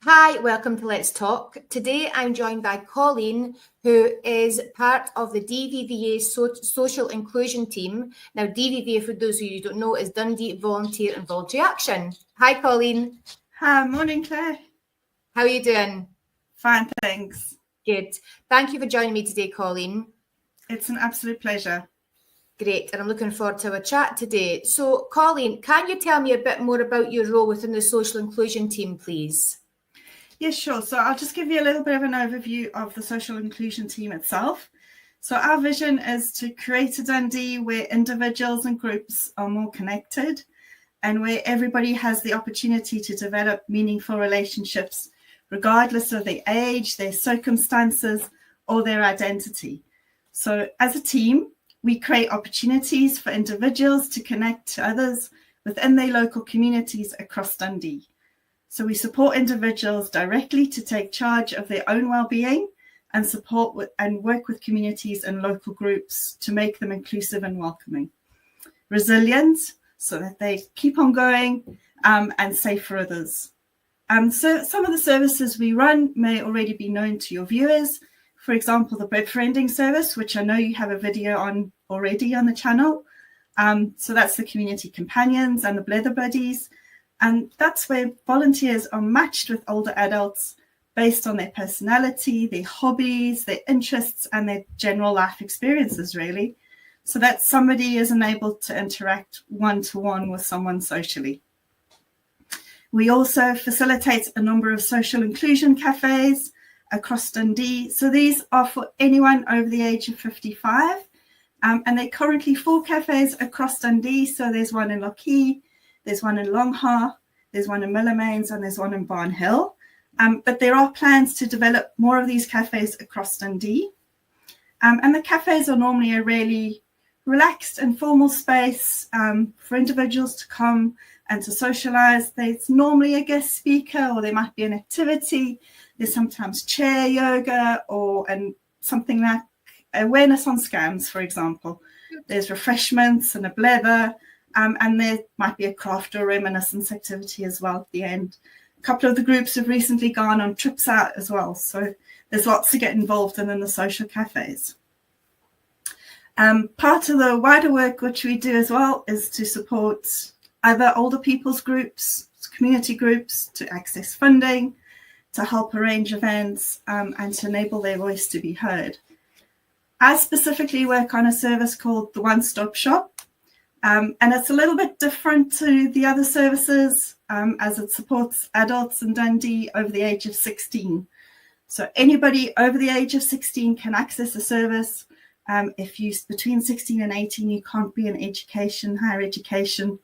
Hi, welcome to Let's Talk. Today I'm joined by Colleen, who is part of the DVVA social inclusion team. Now, DVVA, for those of you who don't know, is Dundee Volunteer and Voluntary Action. Hi, Colleen. Hi, morning, Claire. How are you doing? Fine, thanks. Good. Thank you for joining me today, Colleen. It's an absolute pleasure. Great, and I'm looking forward to a chat today. So, Colleen, can you tell me a bit more about your role within the social inclusion team, please? Yes, sure. So I'll just give you a little bit of an overview of the social inclusion team itself. So our vision is to create a Dundee where individuals and groups are more connected and where everybody has the opportunity to develop meaningful relationships, regardless of their age, their circumstances, or their identity. So as a team, we create opportunities for individuals to connect to others within their local communities across Dundee. So we support individuals directly to take charge of their own well-being and work with communities and local groups to make them inclusive and welcoming. Resilient, so that they keep on going, and safe for others. So some of the services we run may already be known to your viewers. For example, the befriending service, which I know you have a video on already on the channel. So that's the community companions and the blether buddies. And that's where volunteers are matched with older adults based on their personality, their hobbies, their interests, and their general life experiences, really. So that somebody is enabled to interact one-to-one with someone socially. We also facilitate a number of social inclusion cafes across Dundee. So these are for anyone over the age of 55. And there are currently 4 cafes across Dundee. So there's one in Lochee, there's one in Longha, there's one in Millamains, and there's one in Barnhill. But there are plans to develop more of these cafes across Dundee. And the cafes are normally a really relaxed and formal space for individuals to come and to socialise. There's normally a guest speaker, or there might be an activity. There's sometimes chair yoga and something like awareness on scams, for example. There's refreshments and a blether. And there might be a craft or reminiscence activity as well at the end. A couple of the groups have recently gone on trips out as well. So there's lots to get involved in the social cafes. Part of the wider work which we do as well is to support other older people's groups, community groups, to access funding, to help arrange events, and to enable their voice to be heard. I specifically work on a service called the One Stop Shop. And it's a little bit different to the other services as it supports adults in Dundee over the age of 16. So anybody over the age of 16 can access the service. If you're between 16 and 18, you can't be in education, higher education.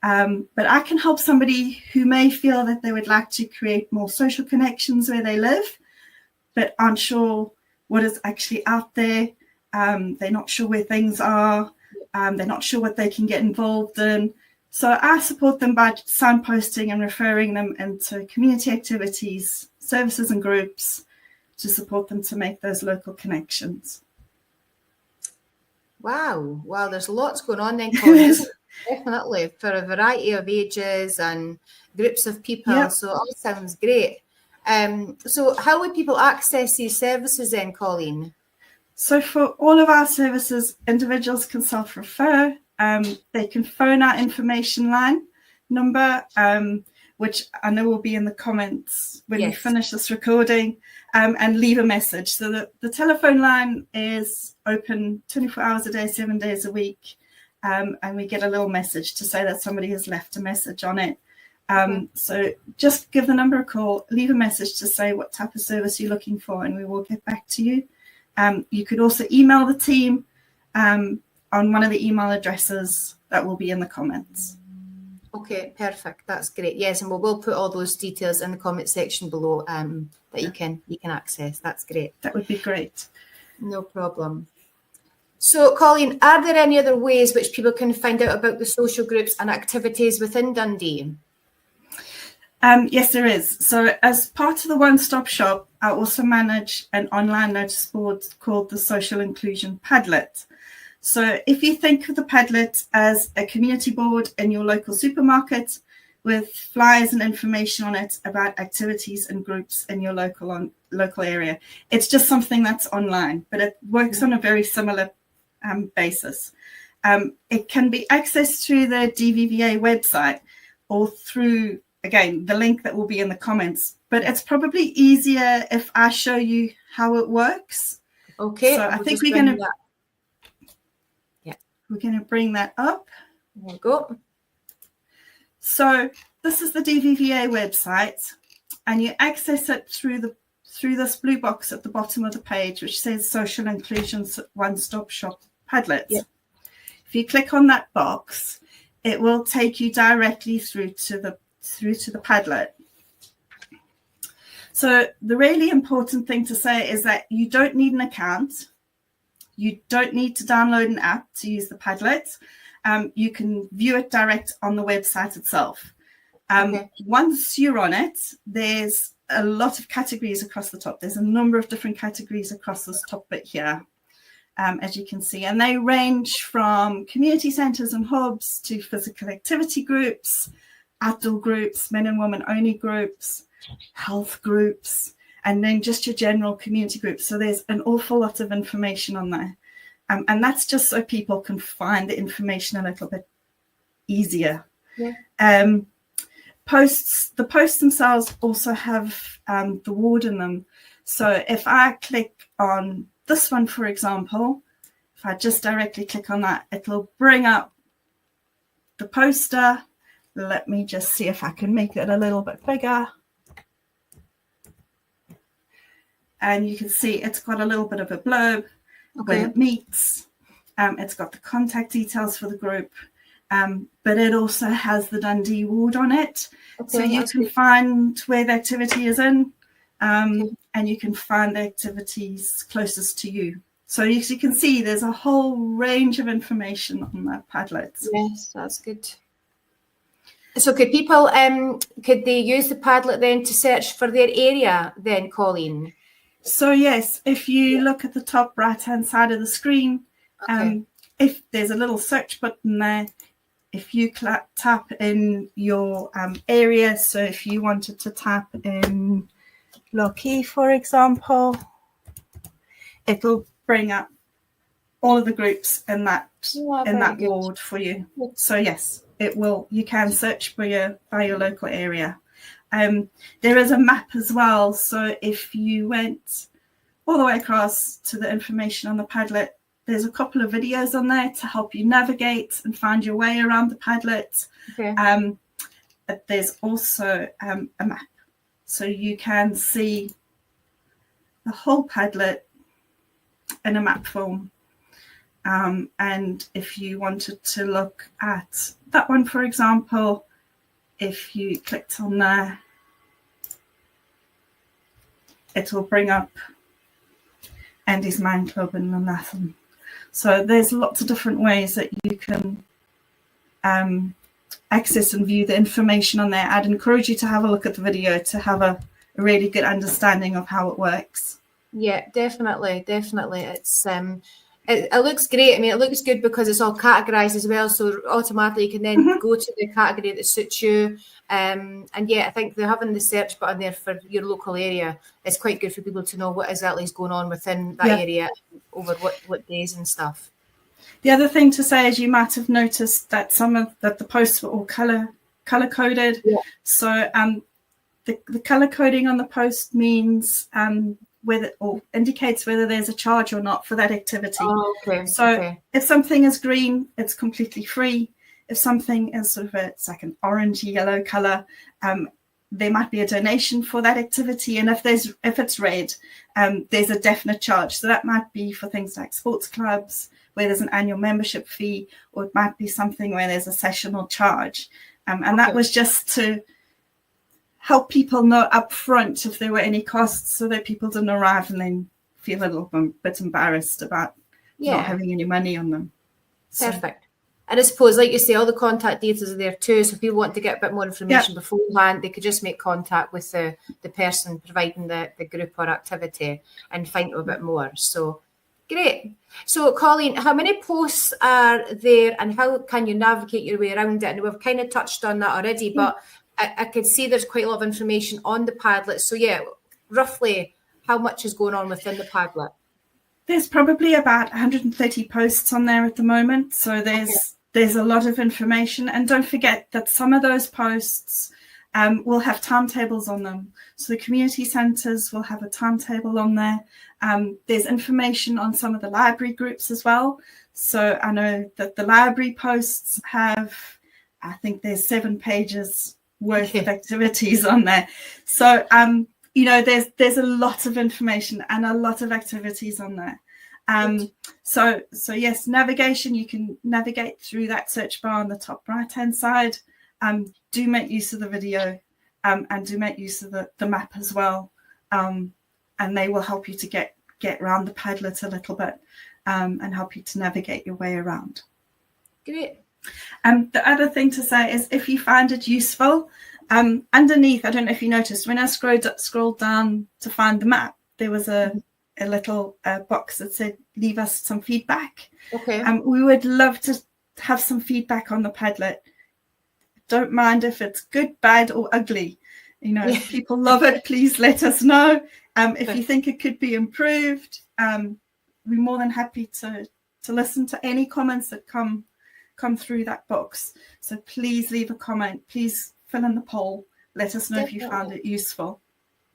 But I can help somebody who may feel that they would like to create more social connections where they live, but aren't sure what is actually out there. They're not sure where things are. They're not sure what they can get involved in. So I support them by signposting and referring them into community activities, services and groups to support them to make those local connections. Wow, there's lots going on then, Colleen. Definitely, for a variety of ages and groups of people. Yep. So all sounds great. So how would people access these services then, Colleen? So for all of our services, individuals can self-refer. They can phone our information line number, which I know will be in the comments when we finish this recording, and leave a message. So the telephone line is open 24 hours a day, 7 days a week, and we get a little message to say that somebody has left a message on it. So just give the number a call, leave a message to say what type of service you're looking for, and we will get back to you. You could also email the team on one of the email addresses that will be in the comments. Okay, perfect. That's great. Yes, and we'll put all those details in the comment section below that you can access. That's great. That would be great. No problem. So, Colleen, are there any other ways which people can find out about the social groups and activities within Dundee? Yes, there is. So as part of the One Stop Shop, I also manage an online notice board called the Social Inclusion Padlet. So if you think of the Padlet as a community board in your local supermarket, with flyers and information on it about activities and groups in your local area. It's just something that's online, but it works on a very similar basis. It can be accessed through the DVVA website or through, again, the link that will be in the comments, but it's probably easier if I show you how it works. Okay. So I think we're going to bring that up. There we go. So this is the DVVA website, and you access it through this blue box at the bottom of the page, which says Social Inclusion One-Stop Shop Padlet. Yep. If you click on that box, it will take you directly through to the Padlet. So the really important thing to say is that you don't need an account. You don't need to download an app to use the Padlet. You can view it direct on the website itself. Once you're on it, there's a lot of categories across the top. There's a number of different categories across this top bit here, as you can see. And they range from community centres and hubs to physical activity groups, outdoor groups, men and women only groups, health groups, and then just your general community groups. So there's an awful lot of information on there. And that's just so people can find the information a little bit easier. Yeah. The posts themselves also have the ward in them. So if I click on this one, for example, if I just directly click on that, it'll bring up the poster. Let me just see if I can make it a little bit bigger. And you can see it's got a little bit of a blurb. Where it meets. It's got the contact details for the group, but it also has the Dundee ward on it. So you can find where the activity is in, and you can find the activities closest to you. So as you can see, there's a whole range of information on that Padlet. Yes, that's good. So could people, could they use the Padlet then to search for their area then, Colleen? So yes, if you look at the top right-hand side of the screen, if there's a little search button there, if you tap in your area, so if you wanted to tap in Lockheed, for example, it'll bring up all of the groups in that ward for you. So yes, it will. You can search by your local area. There is a map as well, so if you went all the way across to the information on the Padlet, there's a couple of videos on there to help you navigate and find your way around the Padlet. There's also a map, so you can see the whole Padlet in a map form. And if you wanted to look at that one, for example, if you clicked on there, it will bring up Andy's Man Club in Llanathan. So there's lots of different ways that you can access and view the information on there. I'd encourage you to have a look at the video to have a really good understanding of how it works. Yeah, definitely. It's it looks great. I mean, it looks good because it's all categorized as well, so automatically you can then go to the category that suits you. And yeah, I think they're having the search button there for your local area. It's quite good for people to know what exactly is going on within that area over what days and stuff. The other thing to say is you might have noticed that the posts were all color coded. Yeah. So the color coding on the post means indicates whether there's a charge or not for that activity. If something is green, it's completely free. If something is it's like an orangey yellow color, there might be a donation for that activity. And if it's red, there's a definite charge. So that might be for things like sports clubs where there's an annual membership fee, or it might be something where there's a sessional charge. And that was just to help people know up front if there were any costs, so that people didn't arrive and then feel a little bit embarrassed about not having any money on them. Perfect. And I suppose, like you say, all the contact details are there too, so if people want to get a bit more information beforehand, they could just make contact with the person providing the group or activity and find out a bit more. So Great. So, Colleen, how many posts are there and how can you navigate your way around it? And we've kind of touched on that already, but I could see there's quite a lot of information on the Padlet. So, yeah, roughly how much is going on within the Padlet? There's probably about 130 posts on there at the moment. So there's a lot of information. And don't forget that some of those posts will have timetables on them. So the community centres will have a timetable on there. There's information on some of the library groups as well. So I know that the library posts have, I think there's 7 pages worth of activities on there. So, there's a lot of information and a lot of activities on there. So yes, navigation, you can navigate through that search bar on the top right-hand side. Do make use of the video and do make use of the map as well. And they will help you to get around the Padlet a little bit and help you to navigate your way around. Great. The other thing to say is if you find it useful, underneath, I don't know if you noticed, when I scrolled down to find the map, there was a little box that said, leave us some feedback. Okay. We would love to have some feedback on the Padlet. Don't mind if it's good, bad, or ugly. If people love it, please let us know. If you think it could be improved, we're more than happy to listen to any comments that come through that box. So please leave a comment. Please fill in the poll. Let us know if you found it useful.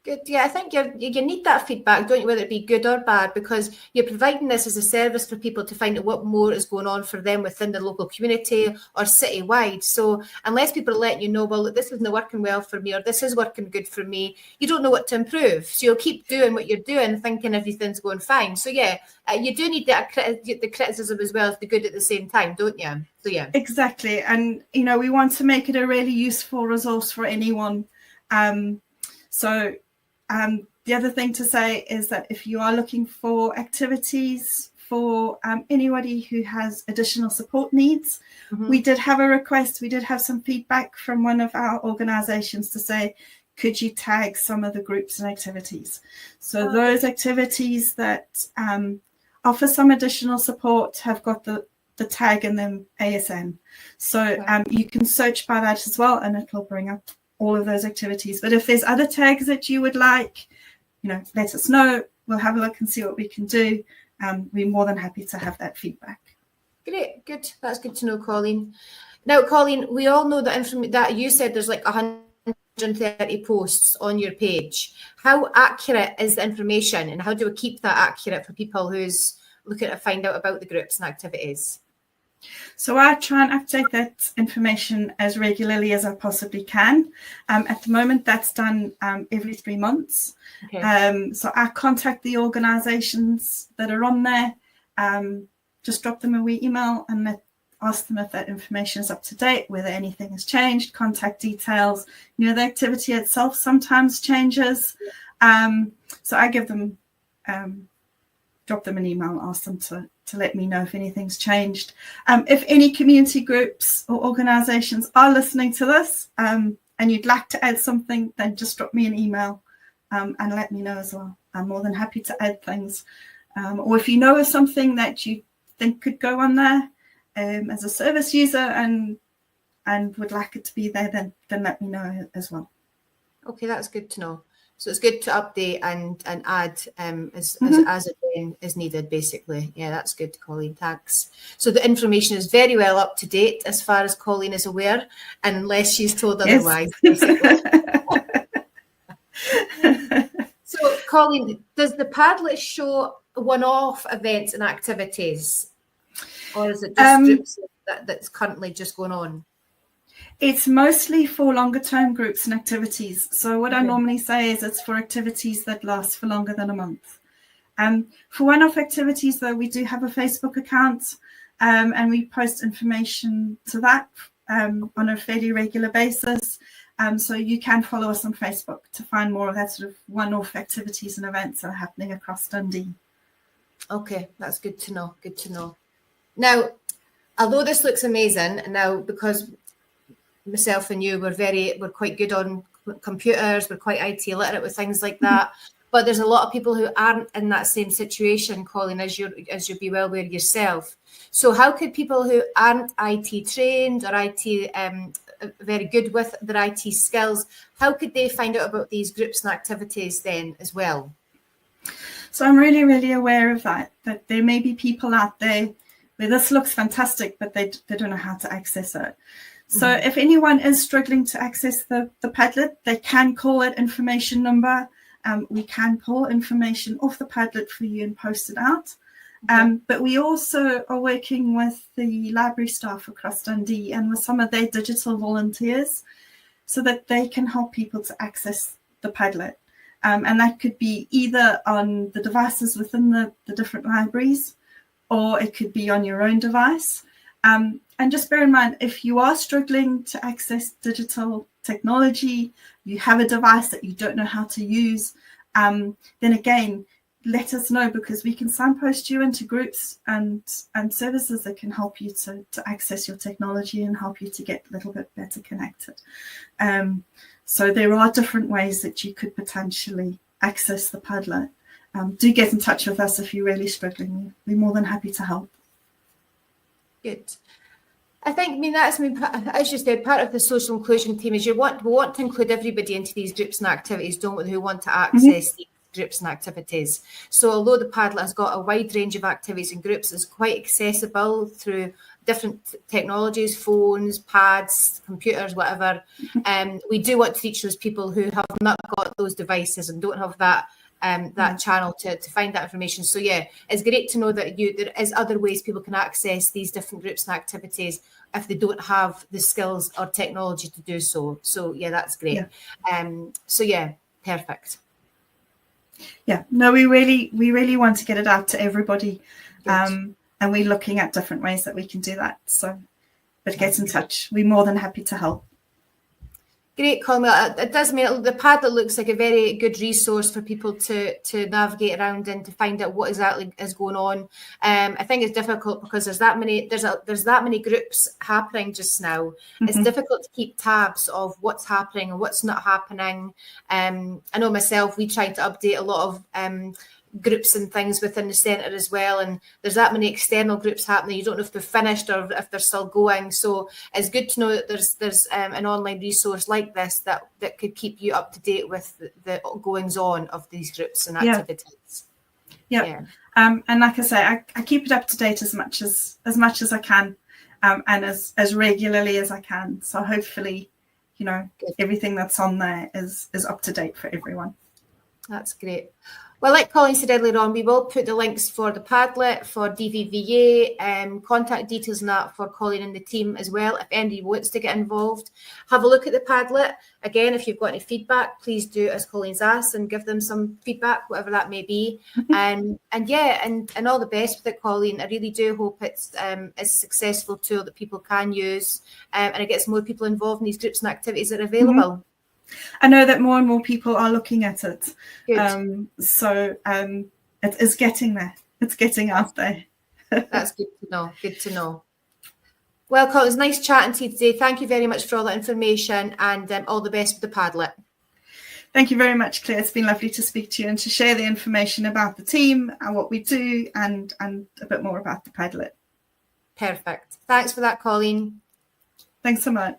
Good. Yeah, I think you need that feedback, don't you, whether it be good or bad, because you're providing this as a service for people to find out what more is going on for them within the local community or citywide. So unless people are letting you know, well, this isn't working well for me or this is working good for me, you don't know what to improve. So you'll keep doing what you're doing, thinking everything's going fine. So yeah, you do need the criticism as well as the good at the same time, don't you? So yeah. Exactly. And, we want to make it a really useful resource for anyone. The other thing to say is that if you are looking for activities for anybody who has additional support needs, we did have a request. We did have some feedback from one of our organisations to say, could you tag some of the groups and activities? So those activities that offer some additional support have got the tag in them ASN. So you can search by that as well, and it'll bring up all of those activities. But if there's other tags that you would like, let us know. We'll have a look and see what we can do. We're more than happy to have that feedback. Great, good. That's good to know, Colleen. Now, Colleen, we all know that you said there's like 130 posts on your page. How accurate is the information, and how do we keep that accurate for people who's looking to find out about the groups and activities? So I try and update that information as regularly as I possibly can. At the moment, that's done every 3 months. Okay. So I contact the organisations that are on there, just drop them a wee email and ask them if that information is up to date, whether anything has changed, contact details. The activity itself sometimes changes. So I give them, drop them an email, ask them to let me know if anything's changed. If any community groups or organisations are listening to this and you'd like to add something, then just drop me an email and let me know as well. I'm more than happy to add things. Or if you know of something that you think could go on there as a service user and would like it to be there, then let me know as well. Okay, that's good to know. So it's good to update and add as it is needed, basically. Yeah, that's good, Colleen. Thanks. So the information is very well up to date as far as Colleen is aware, unless she's told otherwise. Basically. So, Colleen, does the Padlet show one-off events and activities, or is it just groups that's currently just going on? It's mostly for longer term groups and activities. So what I normally say is it's for activities that last for longer than a month. For one-off activities, though, we do have a Facebook account and we post information to that on a fairly regular basis. So you can follow us on Facebook to find more of that sort of one-off activities and events that are happening across Dundee. Okay, that's good to know. Good to know. Now, although this looks amazing now, because myself and you we're quite good on computers, we're quite IT literate with things like that. but there's a lot of people who aren't in that same situation, Colleen, as you'll be well aware yourself. So how could people who aren't IT trained or IT very good with their IT skills, how could they find out about these groups and activities then as well? So I'm really, really aware of that there may be people out there where this looks fantastic, but they don't know how to access it. So if anyone is struggling to access the Padlet, they can call that information number. We can pull information off the Padlet for you and post it out. But we also are working with the library staff across Dundee and with some of their digital volunteers so that they can help people to access the Padlet. And that could be either on the devices within the different libraries, or it could be on your own device. And just bear in mind, if you are struggling to access digital technology, you have a device that you don't know how to use, then again, let us know, because we can signpost you into groups and services that can help you to access your technology and help you to get a little bit better connected. So there are different ways that you could potentially access the Padlet. Do get in touch with us if you're really struggling. We're more than happy to help. Good. As you said, part of the social inclusion team is we want to include everybody into these groups and activities, don't we, who want to access these groups and activities. So although the Padlet has got a wide range of activities and groups, it's quite accessible through different technologies, phones, pads, computers, whatever. We do want to reach those people who have not got those devices and don't have that channel to find that information. So yeah, it's great to know that there is other ways people can access these different groups and activities if they don't have the skills or technology to do so. So yeah, that's great. So yeah, perfect. Yeah, no, we really want to get it out to everybody. And we're looking at different ways that we can do that. So, but get in touch. We're more than happy to help. Great, Colleen. It does mean the Padlet looks like a very good resource for people to navigate around and to find out what exactly is going on. I think it's difficult because there's that many groups happening just now. It's difficult to keep tabs of what's happening and what's not happening. I know myself, we try to update a lot of groups and things within the centre as well, and there's that many external groups happening. You don't know if they're finished or if they're still going, so it's good to know that there's an online resource like this that could keep you up to date with the goings on of these groups and activities. And like I say, I keep it up to date as much as I can, and as regularly as I can, so hopefully everything that's on there is up to date for everyone. That's great. Well, like Colleen said earlier on, we will put the links for the Padlet, for DVVA, contact details and that for Colleen and the team as well. If anybody wants to get involved, have a look at the Padlet. Again, if you've got any feedback, please do as Colleen's asked and give them some feedback, whatever that may be. And all the best with it, Colleen. I really do hope it's a successful tool that people can use, and it gets more people involved in these groups and activities that are available. I know that more and more people are looking at it. So it is getting there. It's getting out there. That's good to know. Good to know. Well, Colin, it was nice chatting to you today. Thank you very much for all that information, and all the best with the Padlet. Thank you very much, Claire. It's been lovely to speak to you and to share the information about the team and what we do and a bit more about the Padlet. Perfect. Thanks for that, Colleen. Thanks so much.